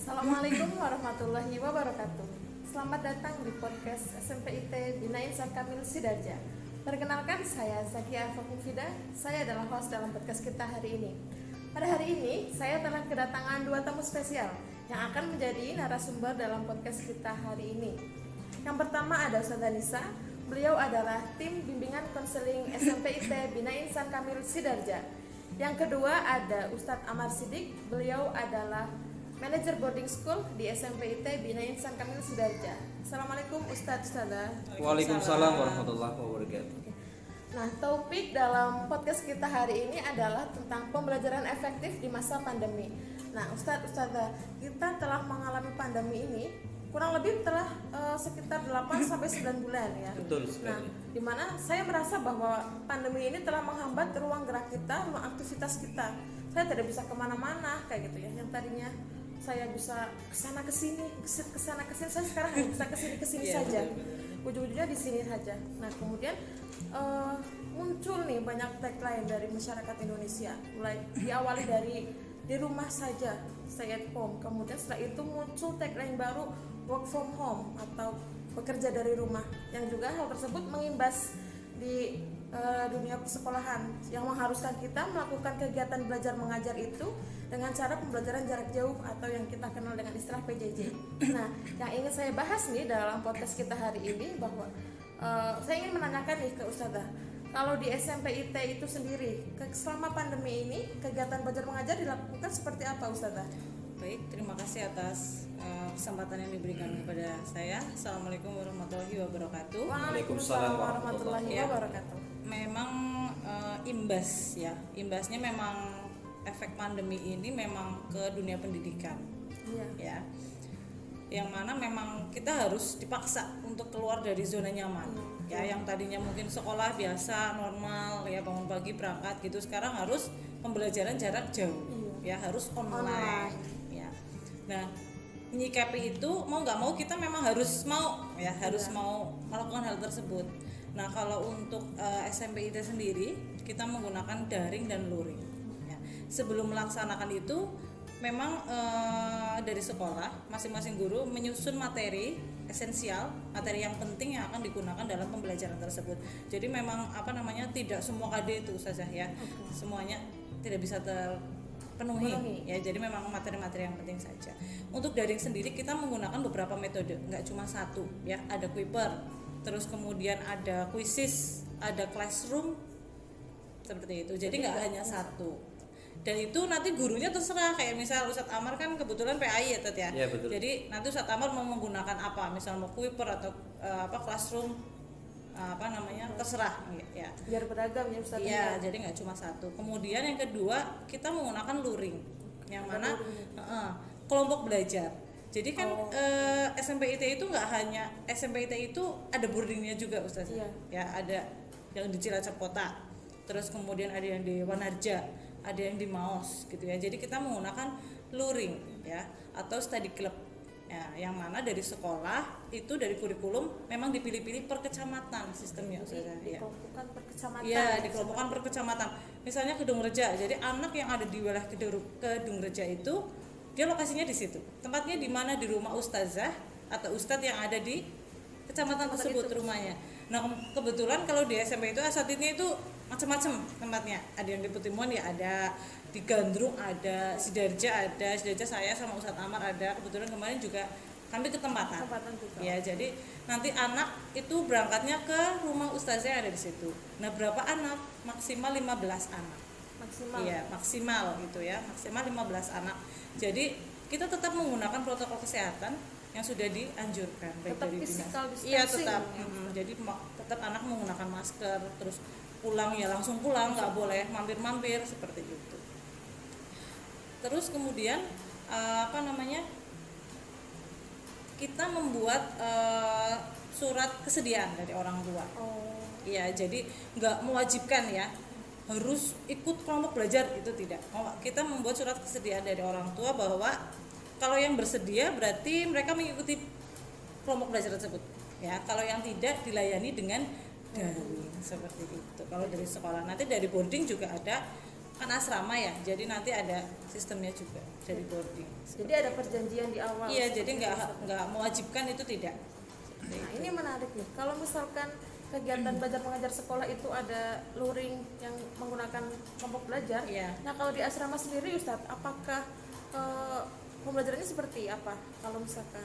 Assalamualaikum warahmatullahi wabarakatuh. Selamat datang di podcast SMPIT Bina Insan Kamil Sidarja. Perkenalkan, saya Zakia Fakufida. Saya adalah host dalam podcast kita hari ini. Pada hari ini, saya telah kedatangan dua tamu spesial yang akan menjadi narasumber dalam podcast kita hari ini. Yang pertama ada Ustazah Nisa. Beliau adalah tim bimbingan konseling SMPIT Bina Insan Kamil Sidarja. Yang kedua ada Ustadz Amar Sidik. Beliau adalah manajer boarding school di SMPIT Bina Insan Kamil Sidarja. Assalamualaikum Ustazah. Waalaikumsalam warahmatullahi wabarakatuh. Nah, topik dalam podcast kita hari ini adalah tentang pembelajaran efektif di masa pandemi. Nah, Ustazah, kita telah mengalami pandemi ini kurang lebih telah sekitar 8-9 bulan ya. Betul sekali. Nah, dimana saya merasa bahwa pandemi ini telah menghambat ruang gerak kita, ruang aktivitas kita. Saya tidak bisa kemana-mana kayak gitu ya. Yang tadinya saya bisa kesana kesini, saya sekarang hanya bisa kesini saja. Ujung-ujungnya di sini saja. Nah, kemudian muncul nih banyak tagline dari masyarakat Indonesia. Mulai diawali dari di rumah saja, stay at home. Kemudian setelah itu muncul tagline baru, work from home atau bekerja dari rumah. Yang juga hal tersebut mengimbas di dunia persekolahan yang mengharuskan kita melakukan kegiatan belajar mengajar itu dengan cara pembelajaran jarak jauh atau yang kita kenal dengan istilah PJJ. Nah, yang ingin saya bahas nih dalam podcast kita hari ini bahwa saya ingin menanyakan nih ke Ustazah, kalau di SMPIT itu sendiri selama pandemi ini kegiatan belajar mengajar dilakukan seperti apa Ustazah? Baik, terima kasih atas kesempatan yang diberikan kepada saya. Assalamualaikum warahmatullahi wabarakatuh. Waalaikumsalam warahmatullahi wabarakatuh. Memang imbasnya memang efek pandemi ini memang ke dunia pendidikan, ya. Yang mana memang kita harus dipaksa untuk keluar dari zona nyaman, ya. Yang tadinya mungkin sekolah biasa normal, ya bangun pagi berangkat gitu, sekarang harus pembelajaran jarak jauh, ya harus online. Nah, menyikapi itu mau nggak mau kita memang harus mau melakukan hal tersebut. Nah, kalau untuk SMPIT sendiri kita menggunakan daring dan luring. Ya. Sebelum melaksanakan itu, memang dari sekolah masing-masing guru menyusun materi esensial, materi yang penting yang akan digunakan dalam pembelajaran tersebut. Jadi memang tidak semua KD itu saja ya, semuanya tidak bisa penuhi. Ya, jadi memang materi-materi yang penting saja. Untuk daring sendiri kita menggunakan beberapa metode, nggak cuma satu ya. Ada Kuiper, terus kemudian ada Quizzes, ada Classroom, seperti itu. Jadi nggak hanya satu. Dan itu nanti gurunya terserah, kayak misal Ustadz Amar kan kebetulan PAI ya Tet ya. Ya, betul. Jadi nanti Ustadz Amar mau menggunakan apa, misal mau Kuiper atau Classroom, terserah ya. Biar beragam ya Ustaz. Iya, jadi nggak cuma satu. Kemudian yang kedua kita menggunakan luring, yang mana kelompok belajar. Jadi kan SMPIT itu nggak hanya SMPIT itu ada boardingnya juga Ustaz. Ya, ada yang di Cilacap Kota, terus kemudian ada yang di Wanarja, ada yang di Maos gitu ya. Jadi kita menggunakan luring ya atau study club. Ya, yang mana dari sekolah itu dari kurikulum memang dipilih-pilih per kecamatan sistemnya dikelompokkan per kecamatan. Iya, dikelompokkan per kecamatan. Misalnya Kedungreja. Jadi anak yang ada di wilayah Kedungreja itu dia lokasinya di situ. Tempatnya di mana, di rumah ustazah atau ustadz yang ada di kecamatan tersebut rumahnya. Nah, kebetulan kalau di SMP itu asatidnya itu macam-macam tempatnya. Ada yang di Petimuan ya ada, di Gandrung ada, Sidarja ada, Sidarja saya sama Ustadz Amar ada. Kebetulan kemarin juga kami ketempatan. Ya, jadi nanti anak itu berangkatnya ke rumah ustazah yang ada di situ. Nah, berapa anak? Maksimal 15 anak. Iya, maksimal gitu ya. Maksimal 15 anak. Jadi kita tetap menggunakan protokol kesehatan yang sudah dianjurkan baik tetap dari physical dinas. Iya, tetap. Ya. Jadi tetap anak menggunakan masker, terus pulang ya langsung pulang, nggak boleh mampir-mampir seperti itu. Terus kemudian kita membuat surat kesediaan dari orang tua. Iya, jadi nggak mewajibkan ya harus ikut kelompok belajar, itu tidak. Kita membuat surat kesediaan dari orang tua bahwa kalau yang bersedia berarti mereka mengikuti kelompok belajar tersebut. Ya, kalau yang tidak dilayani dengan daring seperti itu. Kalau dari sekolah, nanti dari boarding juga ada kan asrama ya, jadi nanti ada sistemnya juga dari boarding. Jadi ada perjanjian di awal. Iya, jadi nggak mewajibkan itu tidak. Nah, ini menarik nih. Kalau misalkan kegiatan belajar mengajar sekolah itu ada luring yang menggunakan kelompok belajar. Iya. Nah, kalau di asrama sendiri Ustadz, apakah pembelajarannya seperti apa? Kalau misalkan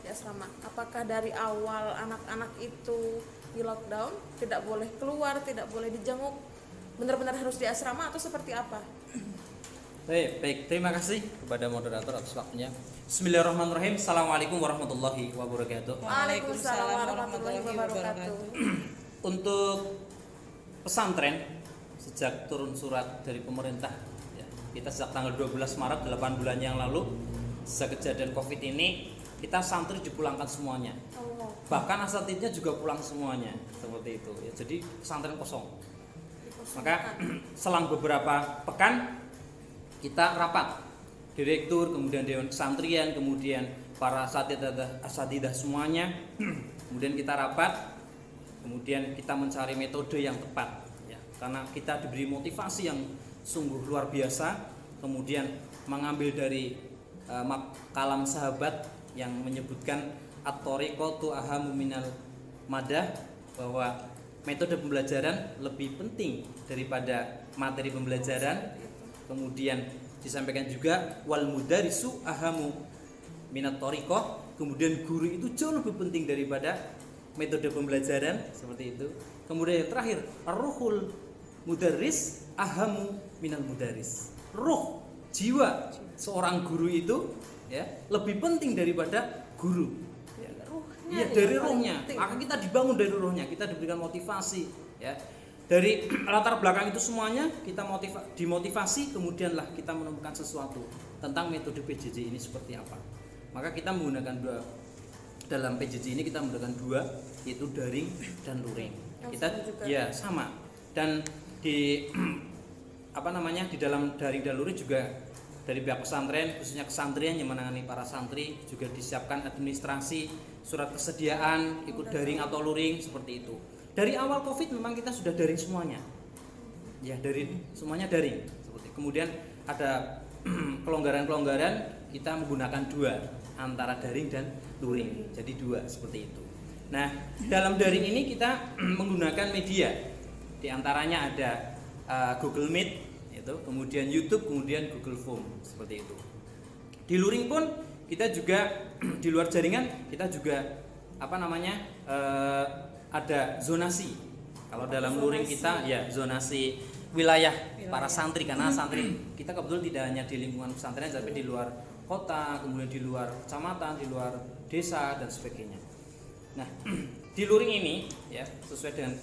di asrama, apakah dari awal anak-anak itu di lockdown, tidak boleh keluar, tidak boleh dijenguk, benar-benar harus di asrama atau seperti apa? Baik, terima kasih kepada moderator atas waktunya. Bismillahirrahmanirrahim. Assalamualaikum warahmatullahi wabarakatuh. Waalaikumsalam warahmatullahi wabarakatuh. Untuk pesantren, sejak turun surat dari pemerintah, ya, kita sejak tanggal 12 Maret 8 bulan yang lalu, sejak kejadian COVID ini, kita santri dipulangkan semuanya. Bahkan asatidnya juga pulang semuanya, seperti itu. Ya, jadi pesantren kosong. Maka selang beberapa pekan kita rapat, direktur, kemudian dewan kesantrian, kemudian para asatidah semuanya, kemudian kita rapat, kemudian kita mencari metode yang tepat, ya, karena kita diberi motivasi yang sungguh luar biasa, kemudian mengambil dari kalam sahabat yang menyebutkan at-thariqatu ahamu minal madah, bahwa metode pembelajaran lebih penting daripada materi pembelajaran. Kemudian disampaikan juga wal mudarisu ahamu minat thariqah, kemudian guru itu jauh lebih penting daripada metode pembelajaran, seperti itu. Kemudian yang terakhir, ar-ruhul mudarris ahamu minal mudaris. Ruh, jiwa seorang guru itu, ya, lebih penting daripada guru. Iya, dari ruhnya. Maka kita dibangun dari ruhnya, kita diberikan motivasi, ya. Dari latar belakang itu semuanya kita dimotivasi, kemudianlah kita menemukan sesuatu tentang metode PJJ ini seperti apa. Maka kita menggunakan dua, dalam PJJ ini kita menggunakan dua, yaitu daring dan luring. Kita ya sama. Dan di di dalam daring dan luring juga dari pihak pesantren, khususnya kesantrian yang menangani para santri, juga disiapkan administrasi, surat kesediaan ikut daring atau luring, seperti itu. Dari awal COVID memang kita sudah daring semuanya, ya, dari semuanya daring. Kemudian ada kelonggaran-kelonggaran, kita menggunakan dua, antara daring dan luring, jadi dua, seperti itu. Nah, dalam daring ini kita menggunakan media, di antaranya ada Google Meet, itu, kemudian YouTube, kemudian Google Form, seperti itu. Di luring pun kita juga di luar jaringan kita juga ada zonasi. Kalau dalam luring kita ya zonasi wilayah para santri, karena santri kita kebetulan tidak hanya di lingkungan pesantren tapi di luar kota, kemudian di luar kecamatan, di luar desa dan sebagainya. Nah, di luring ini ya sesuai dengan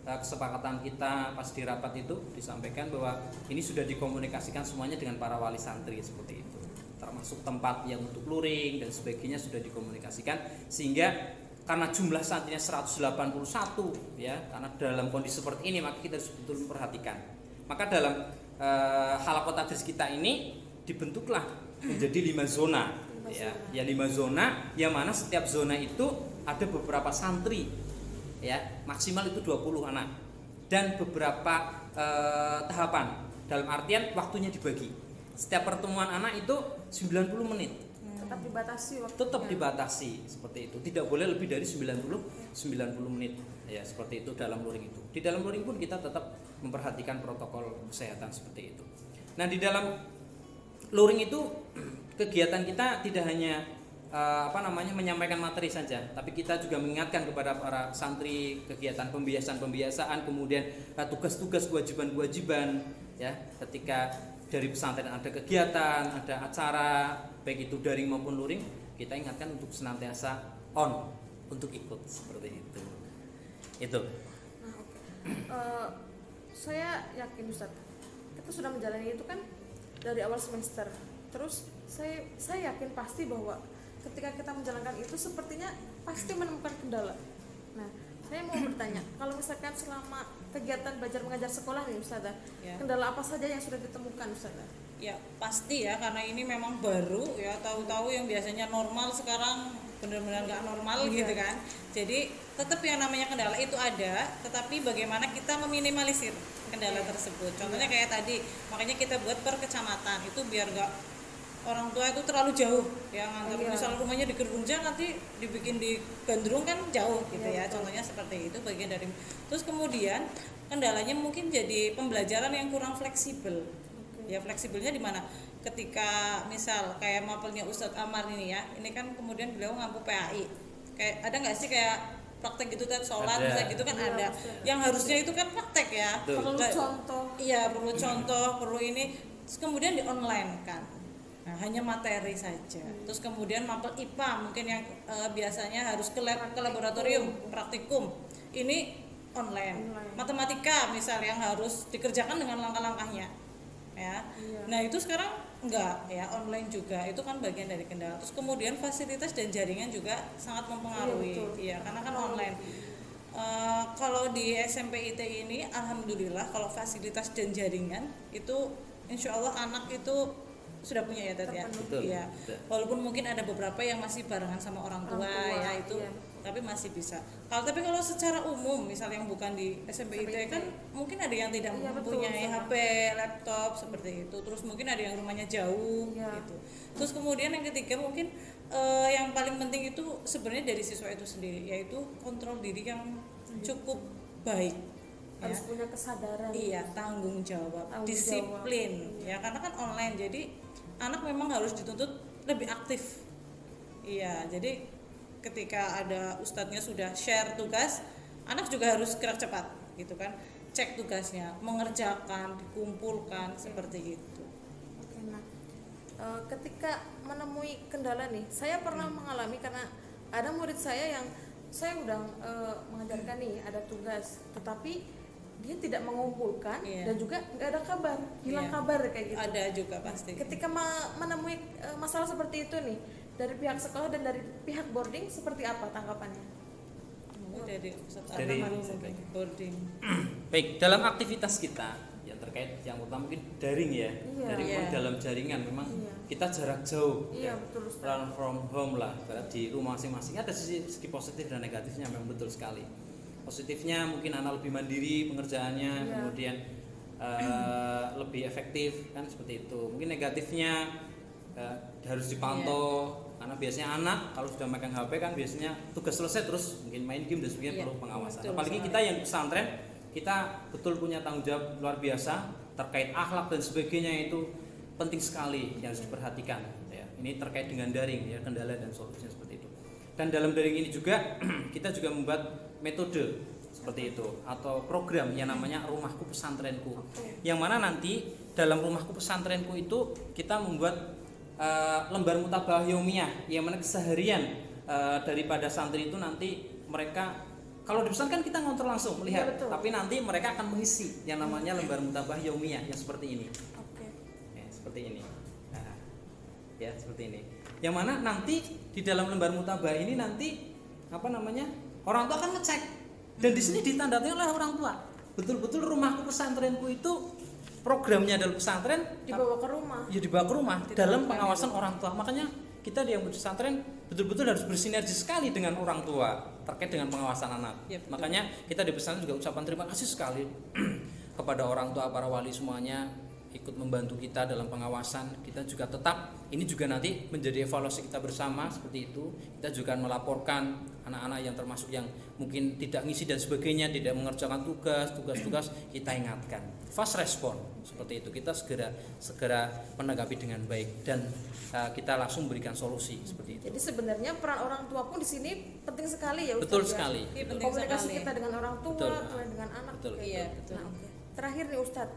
kesepakatan kita pas di rapat itu disampaikan bahwa ini sudah dikomunikasikan semuanya dengan para wali santri, seperti itu. Termasuk tempat yang untuk luring dan sebagainya sudah dikomunikasikan, sehingga karena jumlah santrinya 181 ya, karena dalam kondisi seperti ini maka kita harus betul memperhatikan. Maka dalam halaqah tadris kita ini dibentuklah menjadi 5 zona. 5 zona, yang mana setiap zona itu ada beberapa santri, ya, maksimal itu 20 anak, dan beberapa tahapan, dalam artian waktunya dibagi. Setiap pertemuan anak itu 90 menit. Tetap dibatasi waktunya. Tetap dibatasi, seperti itu. Tidak boleh lebih dari 90 menit. Ya, seperti itu dalam luring itu. Di dalam luring pun kita tetap memperhatikan protokol kesehatan, seperti itu. Nah, di dalam luring itu kegiatan kita tidak hanya menyampaikan materi saja, tapi kita juga mengingatkan kepada para santri kegiatan pembiasaan, kemudian tugas-tugas, kewajiban-kewajiban, ya, ketika dari pesantren ada kegiatan, ada acara, baik itu daring maupun luring, kita ingatkan untuk senantiasa on, untuk ikut, seperti itu. Itu. Nah, saya yakin Ustaz, kita sudah menjalani itu kan dari awal semester. Terus saya yakin pasti bahwa ketika kita menjalankan itu sepertinya pasti menemukan kendala. Nah, saya mau bertanya, kalau misalkan selama kegiatan belajar mengajar sekolah nih Ustazah, kendala apa saja yang sudah ditemukan Ustazah? Ya pasti ya, karena ini memang baru ya, tahu-tahu yang biasanya normal sekarang benar-benar nggak normal gitu kan. Jadi tetap yang namanya kendala itu ada, tetapi bagaimana kita meminimalisir kendala tersebut. Contohnya kayak tadi, makanya kita buat per kecamatan itu biar nggak orang tua itu terlalu jauh ya ngantar. Misal rumahnya di Gerunja, nanti dibikin di Gandrung kan jauh gitu ya. Contohnya seperti itu, bagian dari. Terus kemudian kendalanya mungkin jadi pembelajaran yang kurang fleksibel. Ya fleksibelnya di mana? Ketika misal kayak mapelnya Ustadz Amar ini ya, ini kan kemudian beliau ngampu PAI. Kayak ada nggak sih kayak praktek gitu kan, sholat misalnya gitu kan ada. Yang harusnya itu kan praktek ya. Perlu contoh. Iya, perlu contoh, perlu ini. Terus kemudian di online kan. Nah, hanya materi saja. Terus kemudian mapel IPA mungkin yang biasanya harus ke lab, ke laboratorium, praktikum. Ini online. Matematika misal yang harus dikerjakan dengan langkah-langkahnya. Ya. Nah, itu sekarang enggak ya, online juga. Itu kan bagian dari kendala. Terus kemudian fasilitas dan jaringan juga sangat mempengaruhi. Iya, karena kan online. Kalau di SMP IT ini alhamdulillah kalau fasilitas dan jaringan itu insya Allah anak itu sudah punya ya Tet ya. Iya. Walaupun mungkin ada beberapa yang masih barengan sama orang tua ya itu, tapi masih bisa. Tapi kalau secara umum misal yang bukan di SMP IT kan mungkin ada yang tidak mempunyai HP, laptop seperti itu. Terus mungkin ada yang rumahnya jauh gitu. Terus kemudian yang ketiga mungkin yang paling penting itu sebenarnya dari siswa itu sendiri, yaitu kontrol diri yang cukup baik. Harus punya kesadaran. Iya, tanggung jawab, disiplin ya, karena kan online jadi anak memang harus dituntut lebih aktif. Iya, jadi ketika ada ustadznya sudah share tugas, anak juga harus gerak cepat gitu kan, cek tugasnya, mengerjakan, dikumpulkan seperti itu. Oke, nah ketika menemui kendala nih, saya pernah mengalami karena ada murid saya yang saya udah mengajarkan nih ada tugas, tetapi dia tidak mengumpulkan dan juga nggak ada kabar, hilang kabar kayak gitu. Ada juga pasti. Ketika menemui masalah seperti itu nih, dari pihak sekolah dan dari pihak boarding seperti apa tanggapannya? Dari boarding. Baik, dalam aktivitas kita yang terkait yang utama mungkin daring ya, dari dalam jaringan memang kita jarak jauh, betul, run from home lah, di rumah masing-masing. Ada segi positif dan negatifnya, memang betul sekali. Positifnya mungkin anak lebih mandiri pengerjaannya, kemudian lebih efektif kan seperti itu. Mungkin negatifnya harus dipantau, karena biasanya anak kalau sudah megang HP kan biasanya tugas selesai terus mungkin main game dan sebagainya, perlu pengawasan. Apalagi kita yang pesantren, kita betul punya tanggung jawab luar biasa terkait akhlak dan sebagainya, itu penting sekali yang harus diperhatikan ya. Ini terkait dengan daring ya, kendala dan solusinya seperti itu. Dan dalam daring ini juga kita juga membuat metode seperti itu atau program yang namanya Rumahku Pesantrenku, yang mana nanti dalam Rumahku Pesantrenku itu kita membuat lembar mutabah yaumiyah, yang mana keseharian daripada santri itu nanti mereka, kalau di pesantren kan kita ngontrol langsung melihat, tapi nanti mereka akan mengisi yang namanya lembar mutabah yaumiyah yang seperti ini. Ya, seperti ini. Nah, ya seperti ini. Yang mana nanti di dalam lembar mutabah ini nanti apa namanya, orang tua akan ngecek, dan di sini ditandai oleh orang tua. Betul-betul Rumahku Pesantrenku itu programnya adalah pesantren dibawa ke rumah. Ya dibawa ke rumah dalam pengawasan orang tua. Makanya kita di yang pesantren betul-betul harus bersinergi sekali dengan orang tua terkait dengan pengawasan anak. Makanya kita di pesantren juga ucapan terima kasih sekali kepada orang tua, para wali semuanya ikut membantu kita dalam pengawasan. Kita juga tetap, ini juga nanti menjadi evaluasi kita bersama seperti itu. Kita juga melaporkan anak-anak yang termasuk yang mungkin tidak ngisi dan sebagainya, tidak mengerjakan tugas, kita ingatkan. Fast respon seperti itu, kita segera menanggapi dengan baik dan kita langsung berikan solusi seperti itu. Jadi sebenarnya peran orang tua pun di sini penting sekali ya, Ustaz. Betul sekali. Ya? Komunikasi kita dengan orang tua, dengan anak. Betul. Iya, betul. Nah, terakhir nih Ustadz,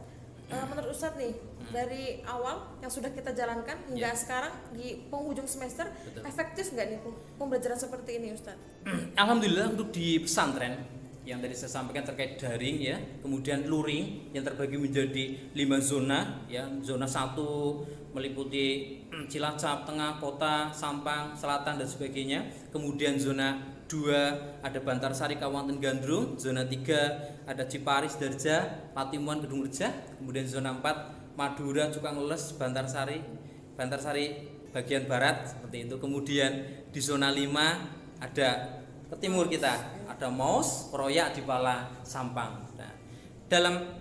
menurut Ustadz nih, dari awal yang sudah kita jalankan hingga sekarang di penghujung semester, efektif nggak nih pembelajaran seperti ini Ustadz? Alhamdulillah untuk di pesantren yang tadi saya sampaikan terkait daring ya, kemudian luring yang terbagi menjadi 5 zona ya. Zona 1 meliputi Cilacap, Tengah, Kota, Sampang, Selatan dan sebagainya. Kemudian zona 2 ada Bantarsari, Kabupaten Gandrung. Zona 3 ada Ciparis, Darja, Patimuan, Kedung Reja. Kemudian zona 4 Madura, Cukangles, Bantarsari bagian barat seperti itu. Kemudian di zona 5 ada ke timur kita ada Maus, Proya, Adipala, Sampang. Nah, dalam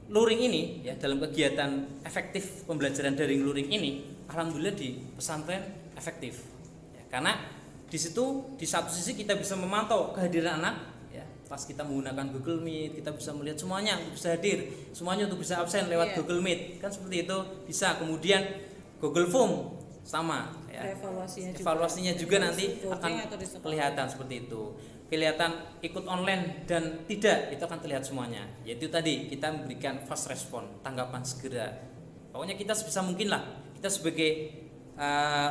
luring ini ya, dalam kegiatan efektif pembelajaran daring luring ini, alhamdulillah di pesantren efektif. Ya, karena di situ di satu sisi kita bisa memantau kehadiran anak ya, pas kita menggunakan Google Meet kita bisa melihat semuanya untuk bisa hadir, semuanya untuk bisa absen lewat Google Meet, kan seperti itu bisa. Kemudian Google Form sama ya. Evaluasinya juga nanti akan kelihatan seperti itu. Kelihatan ikut online dan tidak, itu akan terlihat semuanya. Yaitu tadi kita memberikan fast respon, tanggapan segera. Pokoknya kita sebisa mungkin lah, kita sebagai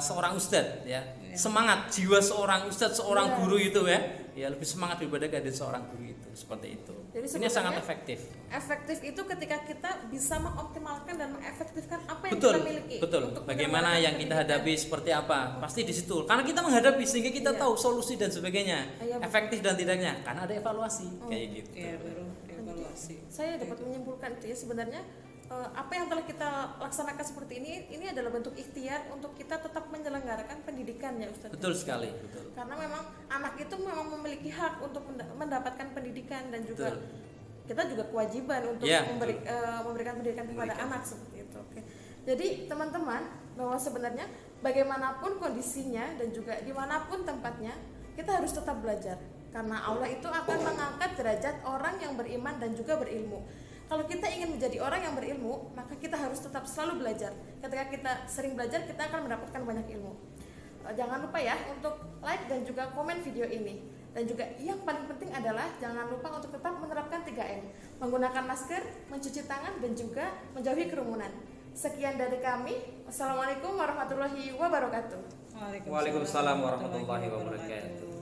seorang ustadz ya, semangat jiwa seorang ustadz, seorang guru itu ya lebih semangat daripada kehadiran seorang guru itu, seperti itu. Jadi ini sangat efektif. Efektif itu ketika kita bisa mengoptimalkan dan mengefektifkan apa yang kita miliki. Betul. Bagaimana yang kita hadapi seperti apa? Pasti di situ. Karena kita menghadapi sehingga kita tahu solusi dan sebagainya. Efektif dan tidaknya. Karena ada evaluasi kayak gitu. Iya, baru evaluasi. Saya dapat menyimpulkan itu ya, sebenarnya apa yang telah kita laksanakan seperti ini adalah bentuk ikhtiar untuk kita tetap menyelenggarakan pendidikan ya Ustaz. Betul sekali, betul. Karena memang anak itu memang memiliki hak untuk mendapatkan pendidikan dan juga kita juga kewajiban untuk memberikan pendidikan kepada anak seperti itu. Oke. Jadi teman-teman, bahwa sebenarnya bagaimanapun kondisinya dan juga dimanapun tempatnya, kita harus tetap belajar. Karena Allah itu akan mengangkat derajat orang yang beriman dan juga berilmu. Kalau kita ingin menjadi orang yang berilmu, maka kita harus tetap selalu belajar. Ketika kita sering belajar, kita akan mendapatkan banyak ilmu. Jangan lupa ya untuk like dan juga komen video ini. Dan juga yang paling penting adalah jangan lupa untuk tetap menerapkan 3M. Menggunakan masker, mencuci tangan, dan juga menjauhi kerumunan. Sekian dari kami. Wassalamualaikum warahmatullahi wabarakatuh. Waalaikumsalam warahmatullahi wabarakatuh.